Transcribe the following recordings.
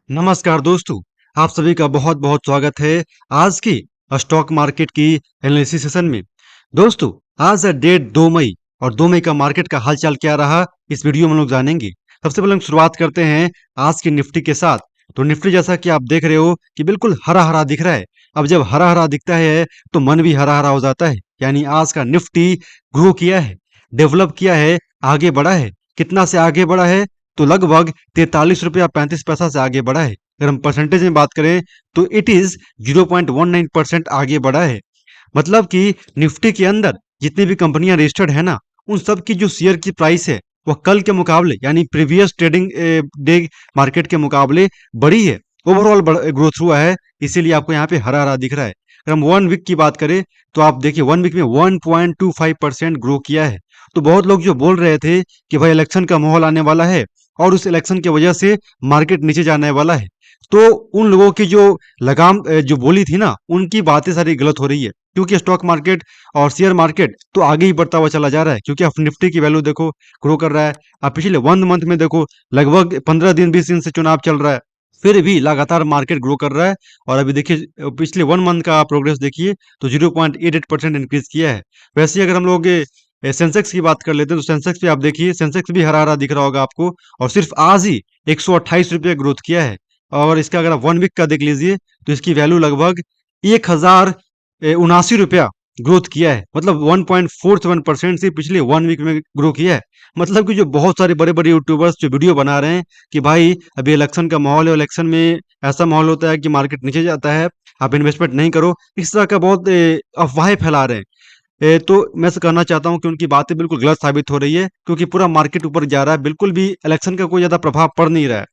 नमस्कार दोस्तों, आप सभी का बहुत बहुत स्वागत है आज की स्टॉक मार्केट की एनालिसिस सेशन में। दोस्तों, आज है डेट 2 मई और 2 मई का मार्केट का हालचाल क्या रहा इस वीडियो में हम लोग जानेंगे। सबसे पहले हम शुरुआत करते हैं आज की निफ्टी के साथ। तो निफ्टी जैसा कि आप देख रहे हो कि बिल्कुल हरा हरा दिख रहा है। अब जब हरा हरा दिखता है तो मन भी हरा हरा हो जाता है। यानी आज का निफ्टी ग्रो किया है, डेवलप किया है, आगे बढ़ा है। कितना से आगे बढ़ा है? तो लगभग 43 रुपया 35 पैसा से आगे बढ़ा है। अगर हम परसेंटेज में बात करें तो इट इज 0.19% आगे बढ़ा है। मतलब कि निफ्टी के अंदर जितनी भी कंपनियां रजिस्टर्ड है ना, उन सब की जो शेयर की प्राइस है वह कल के मुकाबले यानी प्रीवियस ट्रेडिंग डे मार्केट के मुकाबले बड़ी है। ओवरऑल ग्रोथ हुआ है, इसीलिए आपको यहाँ पे हरा हरा दिख रहा है। अगर हम 1 वीक की बात करें तो आप देखिए 1 वीक में 1.25% ग्रो किया है। तो बहुत लोग जो बोल रहे थे कि भाई इलेक्शन का माहौल आने वाला है और उस इलेक्शन की वजह से मार्केट नीचे जाने वाला है, तो उन लोगों की जो लगाम जो बोली थी ना, उनकी बातें सारी गलत हो रही है। क्योंकि स्टॉक मार्केट और शेयर मार्केट तो आगे ही बढ़ता हुआ चला जा रहा है। क्योंकि आप निफ्टी की वैल्यू देखो, ग्रो कर रहा है। आप पिछले 1 मंथ में देखो, लगभग 15 दिन 20 दिन से चुनाव चल रहा है, फिर भी लगातार मार्केट ग्रो कर रहा है। और अभी देखिए पिछले 1 मंथ का प्रोग्रेस देखिए तो 0.88% इंक्रीज किया है। वैसे ही अगर हम लोग सेंसेक्स की बात कर लेते हैं तो सेंसेक्स पे आप देखिए, सेंसेक्स भी हरा हरा दिख रहा होगा आपको। और सिर्फ आज ही 128 रुपये ग्रोथ किया है। और इसका अगर आप 1 वीक का देख लीजिए तो इसकी वैल्यू लगभग 1079 रुपया ग्रोथ किया है। मतलब 1.47% से पिछले 1 वीक में ग्रो किया है। मतलब कि जो बहुत सारे बड़े बड़े यूट्यूबर्स जो वीडियो बना रहे हैं कि भाई अभी इलेक्शन का माहौल है, इलेक्शन में ऐसा माहौल होता है कि मार्केट नीचे जाता है, आप इन्वेस्टमेंट नहीं करो, इस तरह का बहुत अफवाहें फैला रहे हैं। तो मैं से कहना चाहता हूँ कि उनकी बातें बिल्कुल गलत साबित हो रही है। क्योंकि पूरा मार्केट ऊपर जा रहा है, बिल्कुल भी इलेक्शन का कोई ज्यादा प्रभाव पड़ नहीं रहा है।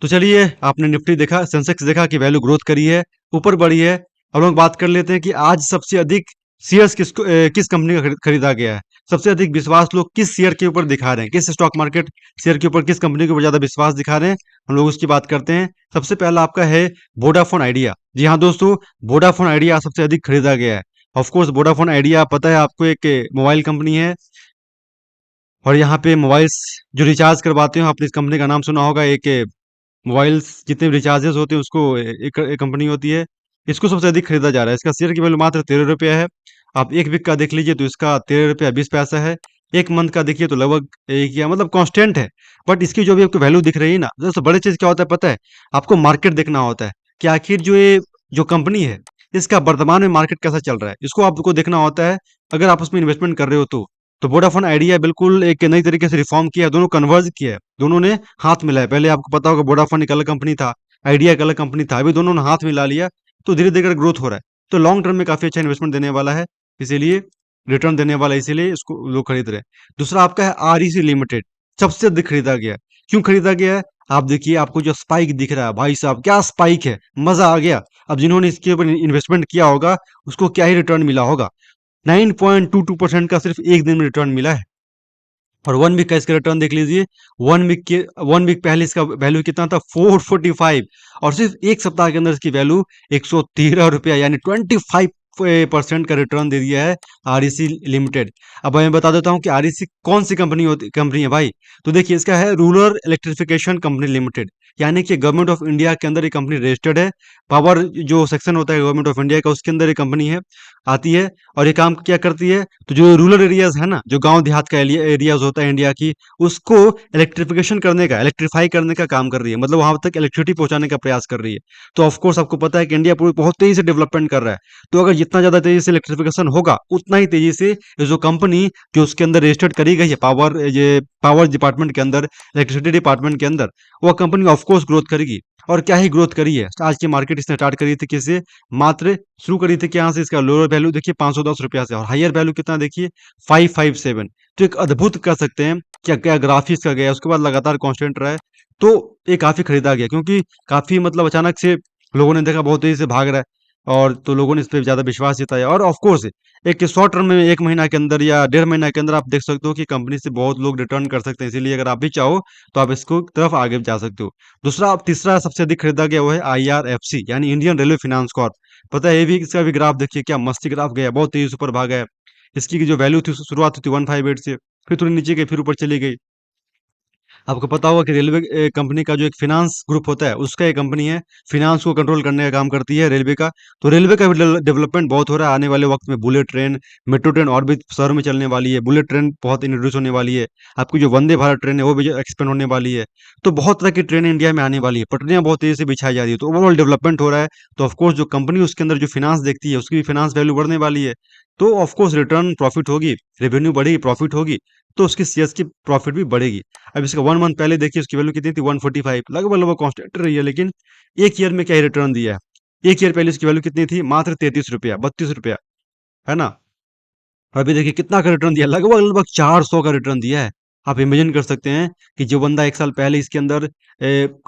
तो चलिए, आपने निफ्टी देखा, सेंसेक्स देखा कि वैल्यू ग्रोथ करी है, ऊपर बढ़ी है। अब लोग बात कर लेते हैं कि आज सबसे अधिक शेयर्स किस कंपनी का खरीदा गया है। सबसे अधिक विश्वास लोग किस शेयर के ऊपर दिखा रहे हैं, किस स्टॉक मार्केट शेयर के ऊपर किस कंपनी के ऊपर ज्यादा विश्वास दिखा रहे हैं, हम लोग उसकी बात करते हैं। सबसे पहला आपका है वोडाफोन आइडिया। जी हाँ दोस्तों, वोडाफोन आइडिया सबसे अधिक खरीदा गया है। ऑफकोर्स वोडाफोन आइडिया पता है आपको, एक मोबाइल कंपनी है। और यहाँ पे मोबाइल्स जो रिचार्ज करवाते हो, आपने इस कंपनी का नाम सुना होगा। एक मोबाइल्स जितने भी रिचार्जेस होते हैं उसको एक कंपनी होती है। इसको सबसे अधिक खरीदा जा रहा है। इसका शेयर की वैल्यू मात्र 13 रुपया है। आप 1 वीक का देख लीजिए तो इसका 13 रुपया 20 पैसा है। 1 मंथ का देखिए तो लगभग एक या मतलब कांस्टेंट है। बट इसकी जो भी आपको वैल्यू दिख रही है ना, सबसे बड़ी चीज क्या होता है पता है? आपको मार्केट देखना होता है कि आखिर जो कंपनी है, इसका वर्तमान में मार्केट कैसा चल रहा है, इसको आपको देखना होता है। अगर आप उसमें इन्वेस्टमेंट कर रहे हो तो वोडाफोन आइडिया बिल्कुल एक नई तरीके से रिफॉर्म किया है, दोनों कन्वर्ज किया है, दोनों ने हाथ मिलाया। पहले आपको पता होगा वोडाफोन एक अलग कंपनी था, आइडिया एक अलग कंपनी था, अभी दोनों ने हाथ मिला लिया। तो धीरे धीरे ग्रोथ हो रहा है। तो लॉन्ग टर्म में काफी अच्छा इन्वेस्टमेंट देने वाला है, इसीलिए रिटर्न देने वाला है, इसीलिए इसको लोग खरीद रहे हैं। दूसरा आपका है आरईसी लिमिटेड, सबसे अधिक खरीदा गया है। क्यों खरीदा गया है? आप देखिए, आपको जो स्पाइक दिख रहा है, भाई साहब क्या स्पाइक है, मजा आ गया। अब जिन्होंने इसके ऊपर इन्वेस्टमेंट किया होगा उसको क्या ही रिटर्न मिला होगा। 9.22% का सिर्फ एक दिन में रिटर्न मिला है। और 1 वीक का इसका रिटर्न देख लीजिए। 1 वीक पहले इसका वैल्यू कितना था? 445। और सिर्फ एक सप्ताह के अंदर इसकी वैल्यू 113 रुपया यानी 25% का रिटर्न दे दिया है आरईसी लिमिटेड। अब मैं बता देता हूँ कि आरईसी कौन सी कंपनी है भाई। तो देखिए, इसका है रूरल इलेक्ट्रिफिकेशन कंपनी लिमिटेड। यानी कि गवर्नमेंट ऑफ इंडिया के अंदर ये कंपनी रजिस्टर्ड है। पावर जो सेक्शन होता है गवर्नमेंट ऑफ इंडिया का, उसके अंदर ये कंपनी है, आती है। और ये काम क्या करती है? तो जो रूरल एरियाज है ना, जो गांव देहात का एरियाज होता है इंडिया की, उसको इलेक्ट्रिफिकेशन करने का, इलेक्ट्रीफाई करने का काम कर रही है। मतलब वहां तक इलेक्ट्रिसिटी पहुंचाने का प्रयास कर रही है। तो ऑफ कोर्स आपको पता है कि इंडिया पूरी बहुत तेजी से डेवलपमेंट कर रहा है। तो अगर जितना ज्यादा तेजी से इलेक्ट्रिफिकेशन होगा, उतना ही तेजी से ये जो कंपनी जो उसके अंदर रजिस्टर्ड करी गई है, पावर डिपार्टमेंट के अंदर, इलेक्ट्रिसिटी डिपार्टमेंट के अंदर, वह कंपनी ऑफ कोर्स ग्रोथ करेगी। और क्या ही ग्रोथ करी है। आज की मार्केट इसने स्टार्ट करी थी किससे? मात्र शुरू करी थी कि यहाँ से इसका लोअर वैल्यू देखिए 510 रुपया से, और हायर वैल्यू कितना देखिए 557। तो एक अद्भुत कह सकते हैं। क्या क्या ग्राफिक्स का गया, उसके बाद लगातार कांस्टेंट रहा है। तो ये काफी खरीदा गया, क्योंकि काफी मतलब अचानक से लोगों ने देखा बहुत तेजी से भाग रहा है। और तो लोगों ने इस पर ज्यादा विश्वास जताया। और ऑफ कोर्स एक शॉर्ट टर्म में 1 महीना के अंदर या 1.5 महीना के अंदर आप देख सकते हो कि कंपनी से बहुत लोग रिटर्न कर सकते हैं। इसीलिए अगर आप भी चाहो तो आप इसको तरफ आगे जा सकते हो। दूसरा, तीसरा सबसे अधिक खरीदा गया वो है आईआरएफसी यानी इंडियन रेलवे फाइनेंस कॉर्प। पता है, ये भी, इसका भी ग्राफ देखिए क्या मस्ती ग्राफ गया, बहुत तेजी से ऊपर भागा है। इसकी जो वैल्यू थी, शुरुआत हुई थी 158 से, फिर थोड़ी नीचे गई, फिर ऊपर चली गई। आपको पता होगा कि रेलवे कंपनी का जो एक फाइनेंस ग्रुप होता है, उसका एक कंपनी है, फाइनेंस को कंट्रोल करने का काम करती है रेलवे का। तो रेलवे का भी डेवलपमेंट बहुत हो रहा है। आने वाले वक्त में बुलेट ट्रेन, मेट्रो ट्रेन और भी शहरों में चलने वाली है। बुलेट ट्रेन बहुत इंट्रोड्यूस होने वाली है। आपकी जो वंदे भारत ट्रेन है वो भी एक्सपेंड होने वाली है। तो बहुत तरह की ट्रेन इंडिया में आने वाली है, पटरियां बहुत तेजी से बिछाई जा रही है, तो ओवरऑल डेवलपमेंट हो रहा है। तो ऑफकोर्स जो कंपनी उसके अंदर जो फाइनेंस देखती है, उसकी भी फाइनेंस वैल्यू बढ़ने वाली है। तो ऑफकोर्स रिटर्न प्रॉफिट होगी, रेवेन्यू बढ़ेगी, प्रॉफिट होगी, तो उसकी शेयर्स की प्रॉफिट भी बढ़ेगी। अब इसका 1 मंथ पहले देखिए, उसकी वैल्यू कितनी थी, 145, लगभग लगभग कांस्टेंट रही है। लेकिन एक ईयर में क्या ही रिटर्न दिया है। एक ईयर पहले इसकी वैल्यू कितनी थी, मात्र 33 रुपया, 32 रुपया, है ना। अभी देखिए कितना का रिटर्न दिया, लगभग लगभग 400 का रिटर्न दिया है। आप इमेजिन कर सकते हैं कि जो बंदा 1 साल पहले इसके अंदर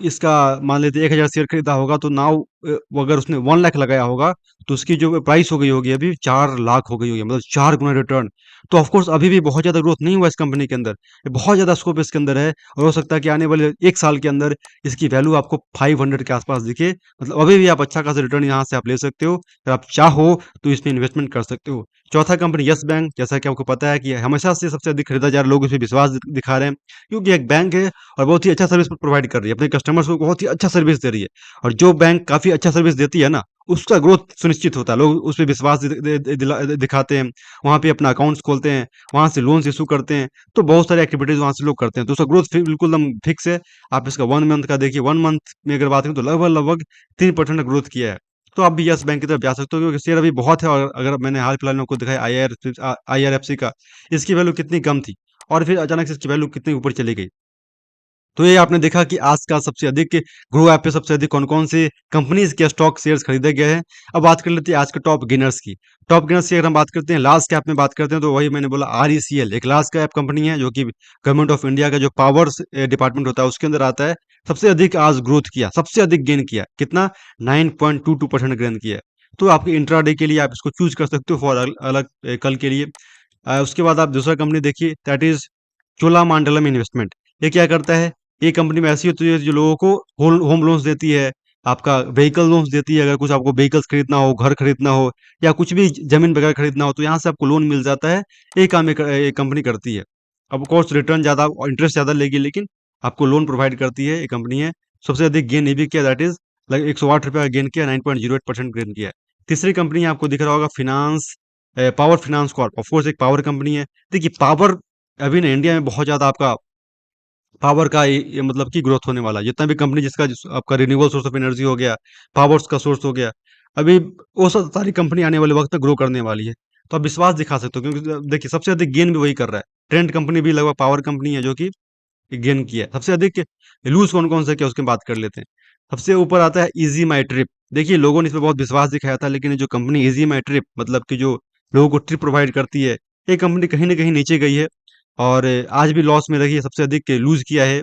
इसका मान लेते 1,000 शेयर खरीदा होगा, तो नाउ वो अगर उसने 1 लाख लगाया होगा, तो उसकी जो प्राइस हो गई होगी अभी 4 लाख हो गई होगी, मतलब 4 गुना रिटर्न। तो ऑफकोर्स अभी भी बहुत ज्यादा ग्रोथ नहीं हुआ इस कंपनी के अंदर, बहुत ज्यादा स्कोप इसके अंदर है। और हो सकता है कि आने वाले 1 साल के अंदर इसकी वैल्यू आपको 500 के आसपास दिखे। मतलब अभी भी आप अच्छा खासा रिटर्न यहाँ से आप ले सकते हो, अगर आप चाहो तो इसमें इन्वेस्टमेंट कर सकते हो। चौथा कंपनी यस बैंक, जैसा कि आपको पता है कि हमेशा से सबसे अधिक खरीदा जा रहा है, लोग इस पे विश्वास दिखा रहे हैं, क्योंकि एक बैंक है और बहुत ही अच्छा सर्विस प्रोवाइड कर रही है, अपने कस्टमर्स को बहुत ही अच्छा सर्विस दे रही है। और जो बैंक काफी अच्छा सर्विस देती है ना, उसका ग्रोथ सुनिश्चित होता है, लोग उस पर विश्वास दिखाते हैं, वहां पे अपना अकाउंट्स खोलते हैं, वहां से लोन्स इशू करते हैं। तो बहुत सारे एक्टिविटीज वहां से लोग करते हैं, तो उसका ग्रोथ बिल्कुल एकदम फिक्स है। आप इसका 1 मंथ का देखिए, 1 मंथ में अगर बात करें तो लगभग लगभग 3% ग्रोथ किया है। तो आप भी यस बैंक की तरफ जा सकते हो, क्योंकि शेयर अभी बहुत है। और अगर मैंने हाल फिलहाल में आपको दिखाया IRFC का, इसकी वैल्यू कितनी कम थी, और फिर अचानक से इसकी वैल्यू कितनी ऊपर चली गई। तो ये आपने देखा कि आज का सबसे अधिक ग्रो ऐप पे सबसे अधिक कौन-कौन से कंपनीज के स्टॉक शेयर्स खरीदे गए हैं। अब बात कर लेते हैं आज के टॉप गेनर्स की। टॉप गेनर्स की अगर हम बात करते हैं, लार्ज कैप में बात करते हैं, तो वही मैंने बोला RECL एक लार्ज कैप कंपनी है, जो कि गवर्नमेंट ऑफ इंडिया का जो पावर्स डिपार्टमेंट होता है उसके अंदर आता है। सबसे अधिक आज ग्रोथ किया, सबसे अधिक गेन किया, कितना, 9.22% गेन किया है। तो आपके इंट्राडे के लिए आप इसको चूज कर सकते हो फॉर अलग कल के लिए। उसके बाद आप दूसरा कंपनी देखिए, दैट इज चोलामंडलम इन्वेस्टमेंट। ये क्या करता है, ये कंपनी में ऐसी होती है जो लोगों को होम होम लोन्स देती है, आपका व्हीकल लोन्स देती है। अगर कुछ आपको व्हीकल्स खरीदना हो, घर खरीदना हो, या कुछ भी जमीन वगैरह खरीदना हो, तो यहाँ से आपको लोन मिल जाता है। ये काम ये कंपनी करती है। अब कोर्स रिटर्न ज़्यादा और इंटरेस्ट ज़्यादा लेगी, लेकिन आपको लोन प्रोवाइड करती है, ये कंपनी है। सबसे अधिक गेन ये भी किया, दैट इज लाइक 108 रुपये का गेन किया, 9.08% गेन किया है। तीसरी कंपनी आपको दिख रहा होगा, finance power finance Corp, of course एक पावर कंपनी है। देखिए पावर अभी ना इंडिया में बहुत ज़्यादा आपका पावर का ये मतलब कि ग्रोथ होने वाला है। जितना भी कंपनी जिसका आपका रिन्यूएबल सोर्स ऑफ एनर्जी हो गया, पावर्स का सोर्स हो गया, अभी वो सब सारी कंपनी आने वाले वक्त तक ग्रो करने वाली है। तो आप विश्वास दिखा सकते हो, क्योंकि देखिए सबसे अधिक गेन भी वही कर रहा है। ट्रेंड कंपनी भी लगभग पावर कंपनी है जो कि गेन किया है। सबसे अधिक लूज कौन कौन सा किया उसकी बात कर लेते हैं। सबसे ऊपर आता है इजी माई ट्रिप। देखिए लोगों ने इस पर बहुत विश्वास दिखाया था, लेकिन ये जो कंपनी इजी माई ट्रिप, मतलब कि जो लोगों को ट्रिप प्रोवाइड करती है, ये कंपनी कहीं ना कहीं नीचे गई है, और आज भी लॉस में रही है। सबसे अधिक लूज किया है,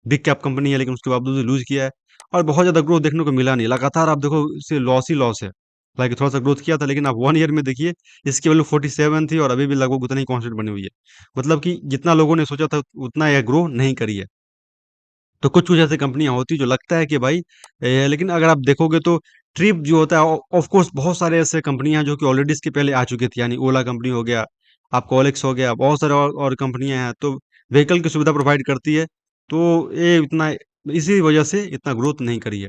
बिग कैप कंपनी है, लेकिन उसके बावजूद लूज किया है। और बहुत ज़्यादा ग्रोथ देखने को मिला नहीं, लगातार आप देखो इसे लॉस ही लॉस है। लाइक थोड़ा सा ग्रोथ किया था, लेकिन आप 1 ईयर में देखिए इसकी वैल्यू 47 थी, और अभी भी लगभग उतना ही कॉन्स्टेंट बनी हुई है। मतलब कि जितना लोगों ने सोचा था उतना यह ग्रो नहीं करी है। तो कुछ-कुछ ऐसी कंपनियाँ होती हैं जो लगता है कि भाई लेकिन अगर आप देखोगे तो ट्रिप जो होता है, ऑफ कोर्स बहुत सारे ऐसे कंपनियाँ हैं जो कि ऑलरेडी इसके पहले आ चुकी थी, यानी ओला कंपनी हो गया, आपका ओएलएक्स हो गया, बहुत सारे और कंपनियाँ हैं, तो व्हीकल की सुविधा प्रोवाइड करती है। तो ये इतना, इसी वजह से इतना ग्रोथ नहीं करी है।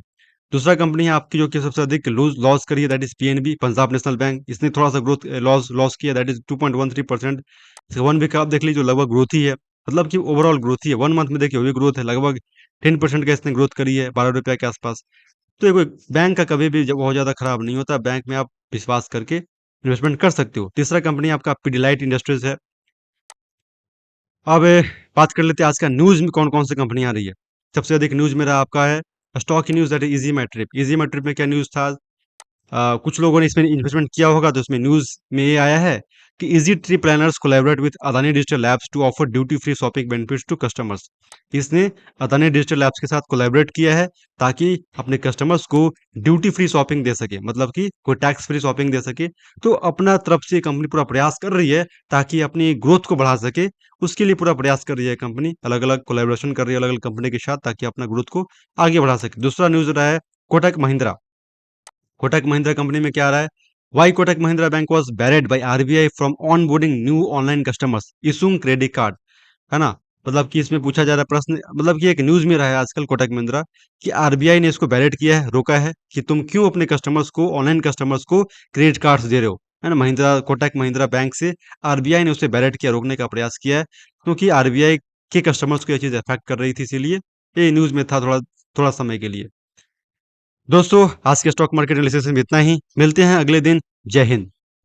दूसरा कंपनी है आपकी जो कि सबसे अधिक लॉस करी है, that is PNB, Punjab national bank. इसने थोड़ा-सा ग्रोथ लॉस लॉस किया, दैट इज़ 2.13%। 1 वीक आप देख लीजिए लगभग ग्रोथ ही है, मतलब कि ओवरऑल ग्रोथ ही है। 1 मंथ में देखिए वो भी ग्रोथ है, लगभग 10% का इसने ग्रोथ करी है, ₹12 के आसपास। तो ये कोई बैंक का कभी भी जब बहुत ज़्यादा खराब नहीं होता, बैंक में आप विश्वास करके इन्वेस्टमेंट कर सकते हो। तीसरा कंपनी आपका पिडिलाइट इंडस्ट्रीज़ है। अब बात कर लेते हैं आज का न्यूज़ में कौन-कौन सी कंपनी आ रही है। सबसे अधिक न्यूज़ मेरा आपका है स्टॉक की news, that is easy my trip. Easy my trip में क्या न्यूज़ था, कुछ लोगों ने इसमें इन्वेस्टमेंट किया होगा, तो इसमें न्यूज़ में ये आया है कि easy trip planners collaborate with Adani digital labs to offer duty free shopping benefits to customers. इसने अदानी डिजिटल लैब्स के साथ कोलैबोरेट किया है, ताकि अपने कस्टमर्स को ड्यूटी फ्री शॉपिंग दे सके, मतलब कि कोई टैक्स फ्री शॉपिंग दे सके। तो अपना तरफ से कंपनी पूरा प्रयास कर रही है ताकि अपनी ग्रोथ को बढ़ा सके। उसके लिए पूरा प्रयास कर रही है कंपनी, अलग अलग कोलैबोरेशन कर रही है अलग अलग कंपनी के साथ, ताकि अपना ग्रोथ को आगे बढ़ा सके। दूसरा न्यूज़ रहा है कोटक महिंद्रा। कोटक महिंद्रा कंपनी में क्या आ रहा है, why Kotak Mahindra bank was barred by RBI from onboarding new online customers issuing credit card, है ना। मतलब कि इसमें पूछा जा रहा है प्रश्न, मतलब कि एक न्यूज़ में रहा है आजकल कोटक महिंद्रा, कि आरबीआई ने इसको बैरेट किया है, रोका है कि तुम क्यों अपने कस्टमर्स को, ऑनलाइन कस्टमर्स को क्रेडिट कार्ड्स दे रहे हो, है ना? महिंद्रा, कोटक महिंद्रा बैंक से आरबीआई ने उसे बैरेट किया, रोकने का प्रयास किया है, क्योंकि आरबीआई के कस्टमर्स को ये चीज़ अफेक्ट कर रही थी, इसीलिए ये न्यूज़ में था थोड़ा थोड़ा समय के लिए। दोस्तों, आज के स्टॉक मार्केट एनालिसिस में इतना ही। मिलते हैं अगले दिन। जय हिंद।